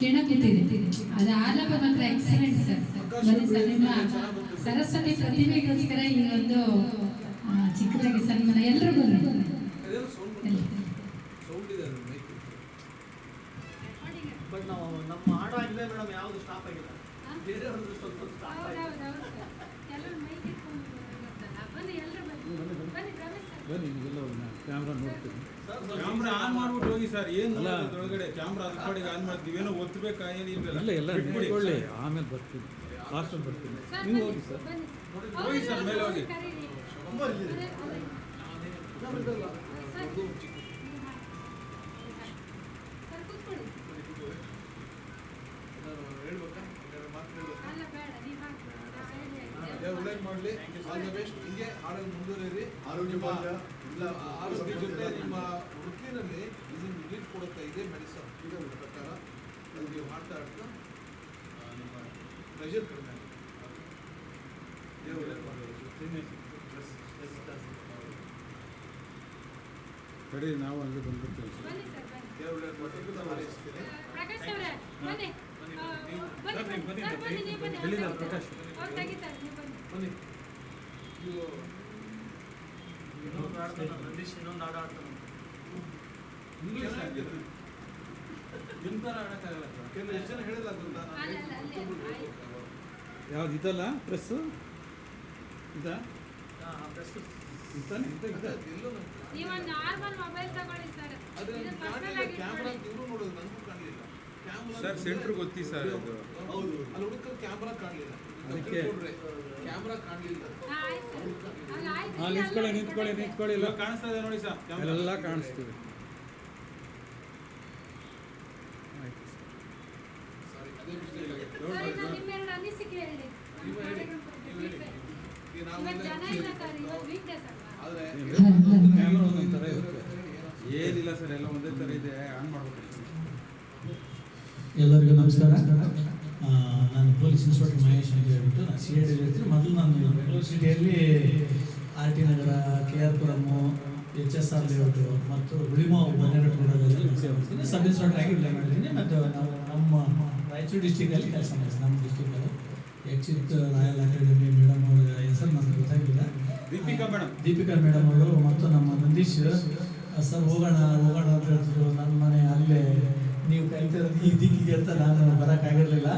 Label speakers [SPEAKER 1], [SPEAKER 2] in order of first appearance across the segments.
[SPEAKER 1] ಕೆಣಕುತ್ತಿದೆ. ಅದು ಆಲಾಪ ಮಾತ್ರ excellent sir. ಬನ್ನಿ ಸರ್, ನಿಮ್ಮ ಸರಸ್ವತಿ ಪ್ರತಿಭೆಗೋಸ್ಕರ ಈ ಒಂದು ಚಿಕ್ಕದಾಗಿ ಸನ್ಮಾನ. ಎಲ್ಲರೂ ಬನ್ನಿ.
[SPEAKER 2] ಬಟ್ ನಾವು ನಮ್ಮ ಹಾಡು ಆಗಿದೆ ಮೇಡಮ್, ಯಾವುದು ಸ್ಟಾಪ್ ಆಗಿಲ್ಲ. ಬೇರೆಯವ್ರದ್ದು ಸ್ವಲ್ಪ ಸ್ಟಾಪ್ ಆಗಿದೆ.
[SPEAKER 3] ಕ್ಯಾಮ್ರಾ ನೋಡ್ತೀವಿ.
[SPEAKER 4] ಕ್ಯಾಮ್ರಾ ಆನ್ ಮಾಡ್ಬಿಟ್ಟು ಹೋಗಿ ಸರ್. ಏನು ಒಳಗಡೆ ಕ್ಯಾಮ್ರಾ ಅದ್ರ ಕಡೆಗೆ ಆನ್ ಮಾಡ್ತೀವಿ. ಏನೋ ಒತ್ತಬೇಕಾ ಏನಿಲ್ಲ.
[SPEAKER 3] ಎಲ್ಲ ಬಿಟ್ಕೊಳ್ಳಿ, ಆಮೇಲೆ ಬರ್ತೀವಿ. ಲಾಸ್ಟಲ್ಲಿ ಬರ್ತೀವಿ. ನೀವು ಹೋಗಿ ಸರ್.
[SPEAKER 4] ಹೋಗಿ ಸರ್, ಮೇಲೆ ಹೋಗಿ.
[SPEAKER 5] ಒಳ್ಳೇದು ಮಾಡಲಿ. All the best. ಹಿಂಗೆ ಹಾಡಲ್ಲಿ ಮುಂದುವರಿಯಿರಿ. ಆರೋಗ್ಯ ಜೊತೆ ನಿಮ್ಮ ವೃತ್ತಿನಲ್ಲಿ ಇದನ್ನು ರಿಲೀಫ್ ಕೊಡುತ್ತಾ ಇದೆ ಮೆಡಿಸನ್. ಈಗ ಪ್ರಕಾರ ಅದು ನೀವು ಮಾಡ್ತಾ ಆಡ್ತಾ ನಿಮ್ಮ ಪ್ರೆಷರ್ ಕಡಿಮೆ ಆಗುತ್ತೆ. ಒಳ್ಳೇದು ಮಾಡಬೇಕು.
[SPEAKER 3] ಕಡೆ ನಾವು ಅಲ್ಲಿ ಬಂದ್ಬಿಡ್ತೀವಿ ಸರ್.
[SPEAKER 5] ಒಳ್ಳೇದು ಮಾಡಬೇಕು. ನಾನು ಹಾರೈಸ್ತೀನಿ.
[SPEAKER 3] ಎಲ್ಲಿಂದ ಪ್ರಕಾಶ್?
[SPEAKER 5] ಬನ್ನಿ.
[SPEAKER 2] ಇನ್ನೊಂದು ಆಡ್ತಾನೆ ನಂದೀಶ್, ಇನ್ನೊಂದು ಹಾಡು ಆಡ್ತಾನೆ.
[SPEAKER 5] ಇಂಗ್ಲೀಷ್ ಹಾಕಿದ್ರು.
[SPEAKER 4] ನಿಮ್ಮ ಥರ ಆಡೋಕ್ಕಾಗಲ್ಲ ಸರ್.
[SPEAKER 5] ಕೆಲವು ಎಷ್ಟು ಜನ ಹೇಳಿಲ್ಲ ಗೊತ್ತಾ?
[SPEAKER 3] ಯಾವ್ದು ಇದಲ್ಲ ಪ್ರೆಸ್ಸು ಇದಾ?
[SPEAKER 2] ಪ್ರೆಸ್
[SPEAKER 3] ಇದ್ದಾನೆ
[SPEAKER 5] ಕ್ಯಾಮ್ರಾ ಇವರು ನೋಡೋದು ನನಗೂ ಕಾಣಲಿಲ್ಲ.
[SPEAKER 4] ಸರ್ ಸೆಂಟ್ರ್ ಗೊತ್ತಿ ಸರ್. ಅದು
[SPEAKER 5] ಹೌದು, ಅಲ್ಲಿ ಹುಡುಕ ಕ್ಯಾಮ್ರಾ ಕಾಣಲಿಲ್ಲ.
[SPEAKER 3] ಅದಕ್ಕೆ
[SPEAKER 5] ಕ್ಯಾಮ್ರಾ ಕಾಣಲಿಲ್ಲ.
[SPEAKER 3] ನಿಂತ್ಕೊಳ್ಳಿ
[SPEAKER 4] ಇವಾಗ ಕಾಣಿಸ್ತಾ ಇದೆ ನೋಡಿ ಸರ್.
[SPEAKER 3] ಎಲ್ಲ ಕಾಣಿಸ್ತೀವಿ. ಆಯ್ತು
[SPEAKER 5] ಸಾರಿ, ಅದೇ ಮಿಸ್ಟೇಕ್ ಆಗಿದೆ. ಆದ್ರೆ
[SPEAKER 3] ಕ್ಯಾಮ್ರಾ ಒಂದೊಂದು ಥರ ಇರುತ್ತೆ.
[SPEAKER 4] ಏನಿಲ್ಲ ಸರ್, ಎಲ್ಲ ಒಂದೇ ಥರ ಇದೆ. ಆನ್ ಮಾಡ್ಬೇಕು.
[SPEAKER 6] ಎಲ್ಲರಿಗೂ ನಮಸ್ಕಾರ. ನಾನು ಪೊಲೀಸ್ ಇನ್ಸ್ಪೆಕ್ಟರ್ ಮಹೇಶ್ ಅಂತ ಹೇಳ್ಬಿಟ್ಟು ನಾನು ಸಿ ಐ ಡಿ ಇರ್ತೀನಿ. ಮೊದಲು ನಾನು ಬೆಂಗಳೂರು ಸಿಟಿಯಲ್ಲಿ ಆರ್ ಟಿ ನಗರ, K R Puram, H S R layout ಮತ್ತು ಹುಳಿಮಾವು ಬನ್ನೇರಟ್ಟು ರೋಡಲ್ಲಿ ಕೆಲಸ ಮಾಡ್ತೀನಿ. ಸಬ್ ಇನ್ಸ್ಪೆಕ್ಟರ್ ಆಗಿ ಇಲ್ಲೇ ಮಾಡಿದ್ದೀನಿ. ಮತ್ತು ನಾವು ನಮ್ಮ ರಾಯಚೂರು ಡಿಸ್ಟಿಕಲ್ಲಿ ಕೆಲಸ ಮಾಡ್ತೀನಿ. ನಮ್ಮ ಡಿಸ್ಟಿಕಲ್ಲಿ ಎಕ್ಸಿತ್ ರಾಯಲ್ ಅಕಾಡೆಮಿ ಮೇಡಮ್ ಅವರ ಹೆಸರು ನನಗೆ ಗೊತ್ತಾಗಿಲ್ಲ. ದೀಪಿಕಾ ಮೇಡಮ್ ಅವರು ಮತ್ತು ನಮ್ಮ ನಂದೀಶ್ ಸರ್ ಹೋಗೋಣ ಅಂತ ಹೇಳ್ತಿದ್ರು. ನನ್ನ ಮನೆ ಅಲ್ಲೇ, ನೀವು ಕಲಿತಿರೋದು ಈ ದಿಕ್ಕಿಗೆ ಅಂತ ನಾನು ಬರೋಕ್ಕಾಗಿರಲಿಲ್ಲ.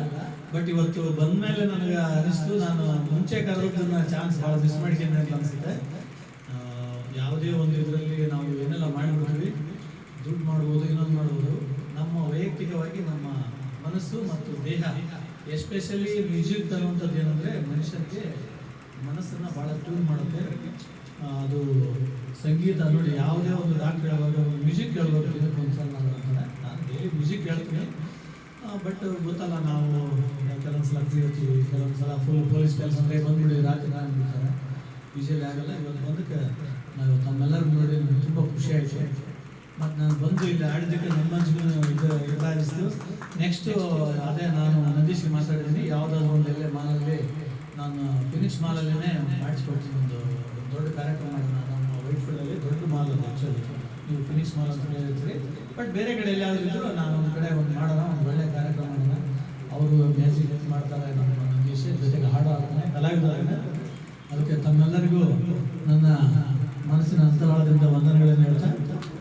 [SPEAKER 6] ಬಟ್ ಇವತ್ತು ಬಂದ ಮೇಲೆ ನನಗೆ ಅನಿಸ್ತು, ನಾನು ಮುಂಚೆ ಕರೋದನ್ನ ಚಾನ್ಸ್ ಭಾಳ ಮಿಸ್ ಮಾಡ್ತೀನಿ ಅಂತ ಅನಿಸುತ್ತೆ. ಯಾವುದೇ ಒಂದು ಇದರಲ್ಲಿ ನಾವು ಏನೆಲ್ಲ ಮಾಡಿಬಿಡ್ತೀವಿ, ದುಡ್ಡು ಮಾಡ್ಬೋದು, ಇನ್ನೊಂದು ಮಾಡ್ಬೋದು. ನಮ್ಮ ವೈಯಕ್ತಿಕವಾಗಿ ನಮ್ಮ ಮನಸ್ಸು ಮತ್ತು ದೇಹ, ಎಸ್ಪೆಷಲಿ ಮ್ಯೂಸಿಕ್ ಅನ್ನುವಂಥದ್ದು ಏನಂದರೆ ಮನುಷ್ಯನಿಗೆ ಮನಸ್ಸನ್ನು ಭಾಳ ಟ್ಯೂನ್ ಮಾಡುತ್ತೆ. ಅದು ಸಂಗೀತ ನೋಡಿ, ಯಾವುದೇ ಒಂದು ಡಾಕ್ಟರ್ ಹೇಳುವಾಗ ಮ್ಯೂಸಿಕ್ ಕೇಳಬೇಕು ಇದಕ್ಕೆ ಒಂದು ಸಲ ಅಂತಾರೆ. ನಾನು ಡೈಲಿ ಮ್ಯೂಸಿಕ್ ಕೇಳ್ತೀನಿ. ಬಟ್ ಗೊತ್ತಲ್ಲ, ನಾವು ಕೆಲವೊಂದು ಸಲ ಫ್ರೀ ಇರ್ತೀವಿ, ಕೆಲವೊಂದು ಸಲ ಫುಲ್ ಪೊಲೀಸ್ ಕೆಲಸ ಅಂದರೆ ಬಂದ್ಬಿಡಿ ರಾತ್ರಿ ನಾನು ಬಿಡ್ತಾರೆ. ಯೂಶಲಿ ಆಗಲ್ಲ. ಇವತ್ತು ಬಂದಕ್ಕೆ ನಾವು ತಮ್ಮೆಲ್ಲರೂ ನೋಡಿ ನನಗೆ ತುಂಬ ಖುಷಿ ಆಯಿತು. ಮತ್ತು ನಾನು ಬಂದು ಇಲ್ಲಿ ಆಡಿದ್ದಕ್ಕೆ ನಮ್ಮ ಮನಸ್ಸಿಗೂ ಇದಾಗಿಸ್ತು. ನೆಕ್ಸ್ಟು ಅದೇ ನಾನು ನಂದೀಶ್ಗೆ ಮಾತಾಡಿದ್ದೀನಿ. ಯಾವುದಾದ್ರು ಒಂದು ಎಲ್ಲೇ ಮಾಲಲ್ಲಿ ನಾನು ಫಿನಿಕ್ಸ್ ಮಾಲಲ್ಲೇ ಮಾಡಿಸ್ಕೊಡ್ತೀನಿ. ಒಂದು ದೊಡ್ಡ ಕಾರ್ಯಕ್ರಮ ಮಾಡೋಣ. ನಮ್ಮ ವೈಟ್ಫೀಲ್ಡಲ್ಲಿ ದೊಡ್ಡ ಮಾಲ್ ಅದು ಆ್ಯಕ್ಚುಲಿ. ನೀವು ಫಿನಿಕ್ಸ್ ಮಾಲ್ ಅಂತ ಹೇಳಿರ್ತೀರಿ. ಬಟ್ ಬೇರೆ ಕಡೆ ಎಲ್ಲಾದರೂ ಇದ್ದರೂ ನಾನು ಒಂದು ಕಡೆ ಒಂದು ಮಾಡೋಣ, ಒಂದು ಒಳ್ಳೆಯ ಕಾರ್ಯಕ್ರಮ ಮಾಡೋಣ. ಅವರು ಮ್ಯಾಜಿಕ್ ಮಾಡ್ತಾರೆ, ನಮ್ಮ ನಂದೀಶ್ ಜೊತೆಗೆ ಹಾಡು ಹಾಡ್ತಾನೆ, ಕಲಾವಿದಾರನೇ. ಅದಕ್ಕೆ ತಮ್ಮೆಲ್ಲರಿಗೂ ನನ್ನ ಮನಸ್ಸಿನ ಅಂತರಾಳದಿಂದ ವಂದನೆಗಳನ್ನು ಹೇಳ್ತಾ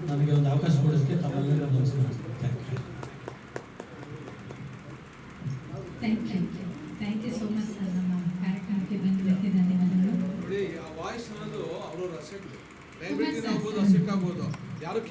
[SPEAKER 6] ನನಗೆ ಒಂದು ಅವಕಾಶ ಕೊಡೋದಕ್ಕೆ ತಮ್ಮೆಲ್ಲರಿಗೂ ನಮಸ್ಕಾರ.
[SPEAKER 1] Thank you so much sir. ನಮ್ಮ ಕಾರ್ಯಕ್ರಮಕ್ಕೆ ಬಂದಿದ್ದಕ್ಕೆ ಧನ್ಯವಾದಗಳು.
[SPEAKER 5] ನೋಡಿ, ಆ ವಾಯ್ಸ್ ಅನ್ನೋದು ಅವ್ರವ್ರ ಅಸೆಟ್. ಲೈಬ್ರರಿ ಆಗ್ಬೋದು, ಅಸೆಟ್ ಆಗ್ಬೋದು. ಯಾರು